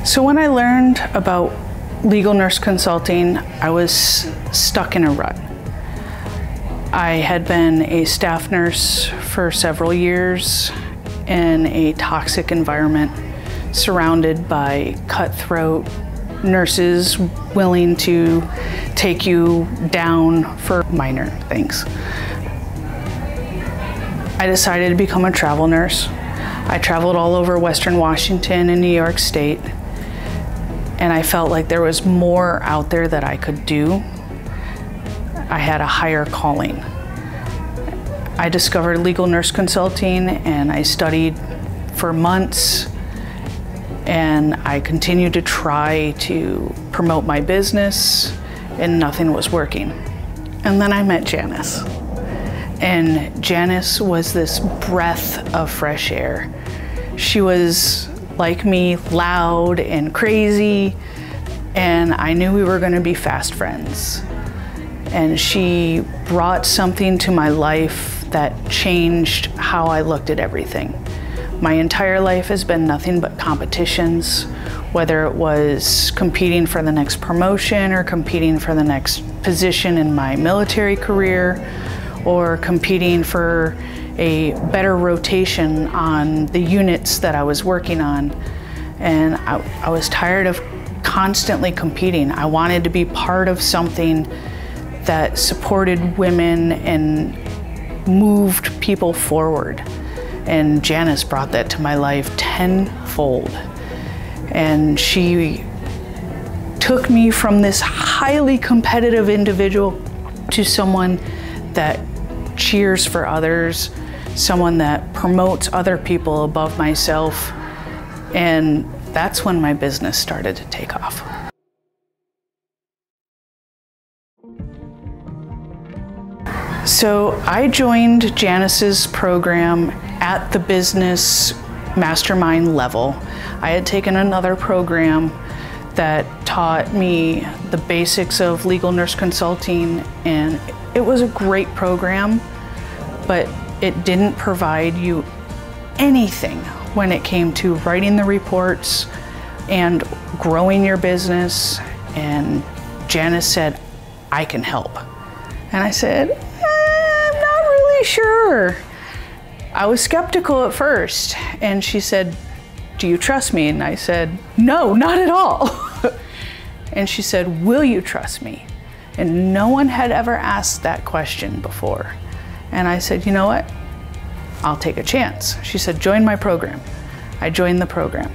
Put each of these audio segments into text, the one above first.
So when I learned about legal nurse consulting, I was stuck in a rut. I had been a staff nurse for several years in a toxic environment, surrounded by cutthroat nurses willing to take you down for minor things. I decided to become a travel nurse. I traveled all over Western Washington and New York State, and I felt like there was more out there that I could do. I had a higher calling. I discovered legal nurse consulting, and I studied for months, and I continued to try to promote my business, and nothing was working. And then I met Janice. And Janice was this breath of fresh air. She was, like me, loud and crazy, and I knew we were going to be fast friends. And she brought something to my life that changed how I looked at everything. My entire life has been nothing but competitions, whether it was competing for the next promotion or competing for the next position in my military career, or competing for a better rotation on the units that I was working on. And I was tired of constantly competing. I wanted to be part of something that supported women and moved people forward. And Janice brought that to my life tenfold. And she took me from this highly competitive individual to someone that cheers for others, someone that promotes other people above myself. And that's when my business started to take off. So I joined Janice's program at the business mastermind level. I had taken another program that taught me the basics of legal nurse consulting, and it was a great program, but it didn't provide you anything when it came to writing the reports and growing your business. And Janice said, I can help. And I said, I'm not really sure. I was skeptical at first, and she said, do you trust me? And I said, no, not at all. And she said, will you trust me? And no one had ever asked that question before. And I said, you know what? I'll take a chance. She said, join my program. I joined the program.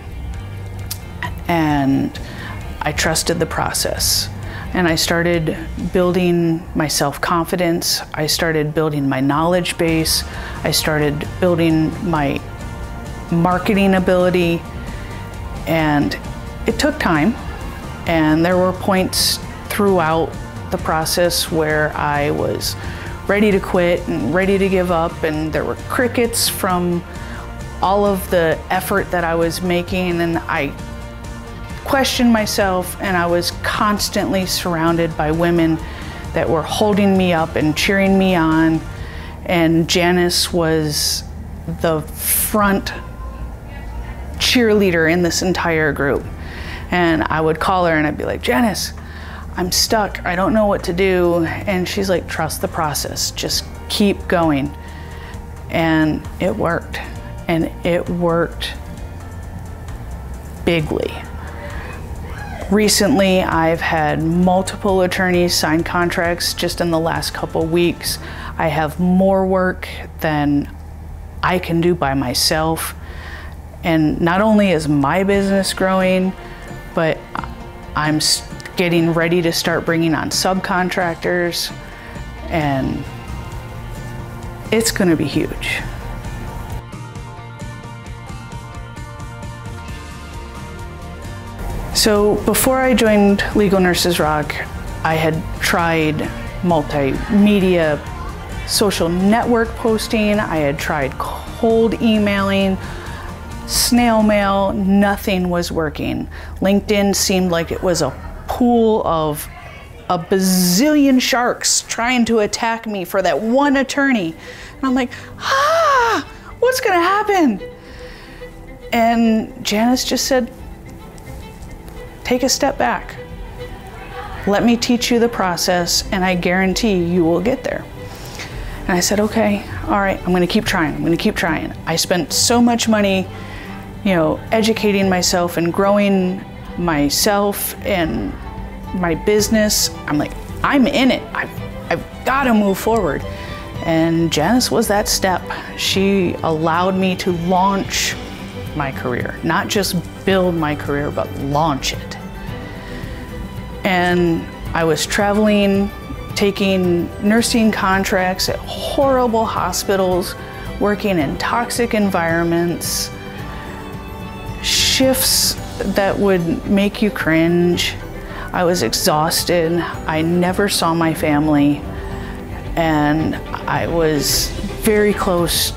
And I trusted the process. And I started building my self-confidence. I started building my knowledge base. I started building my marketing ability. And it took time. And there were points throughout the process where I was ready to quit and ready to give up, and there were crickets from all of the effort that I was making, and I questioned myself, and I was constantly surrounded by women that were holding me up and cheering me on, and Janice was the front cheerleader in this entire group. And I would call her and I'd be like, Janice, I'm stuck, I don't know what to do. And she's like, trust the process, just keep going. And it worked, and it worked bigly. Recently, I've had multiple attorneys sign contracts just in the last couple weeks. I have more work than I can do by myself. And not only is my business growing, but I'm getting ready to start bringing on subcontractors, and it's going to be huge. So before I joined Legal Nurses Rock, I had tried multimedia, social network posting, I had tried cold emailing, snail mail, nothing was working. LinkedIn seemed like it was a pool of a bazillion sharks trying to attack me for that one attorney. And I'm like, what's gonna happen? And Janice just said, take a step back. Let me teach you the process, and I guarantee you will get there. And I said, okay, all right, I'm gonna keep trying, I'm gonna keep trying. I spent so much money, educating myself and growing myself and my business. I'm like, I'm in it, I've gotta move forward. And Janice was that step. She allowed me to launch my career, not just build my career, but launch it. And I was traveling, taking nursing contracts at horrible hospitals, working in toxic environments, shifts that would make you cringe. I was exhausted. I never saw my family. And I was very close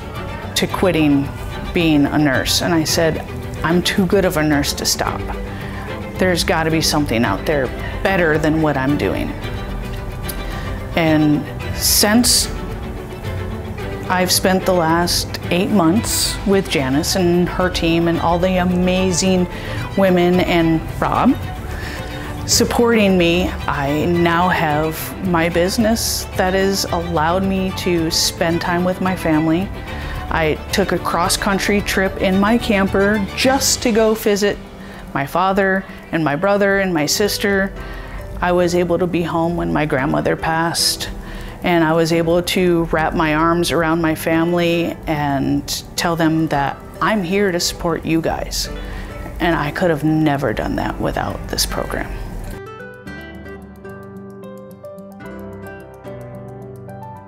to quitting being a nurse. And I said, I'm too good of a nurse to stop. There's got to be something out there better than what I'm doing. And since I've spent the last 8 months with Janice and her team and all the amazing women and Rob supporting me, I now have my business that has allowed me to spend time with my family. I took a cross-country trip in my camper just to go visit my father and my brother and my sister. I was able to be home when my grandmother passed, and I was able to wrap my arms around my family and tell them that I'm here to support you guys. And I could have never done that without this program.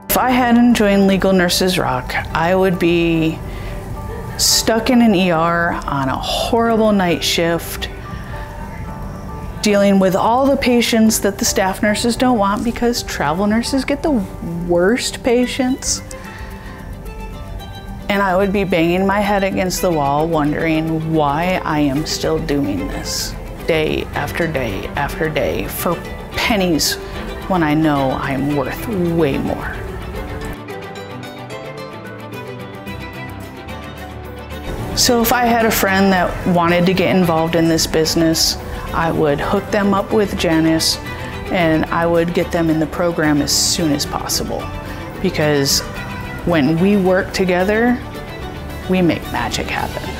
If I hadn't joined Legal Nurses Rock, I would be stuck in an ER on a horrible night shift, dealing with all the patients that the staff nurses don't want, because travel nurses get the worst patients. And I would be banging my head against the wall wondering why I am still doing this day after day after day for pennies when I know I'm worth way more. So if I had a friend that wanted to get involved in this business, I would hook them up with Janice, and I would get them in the program as soon as possible. Because when we work together, we make magic happen.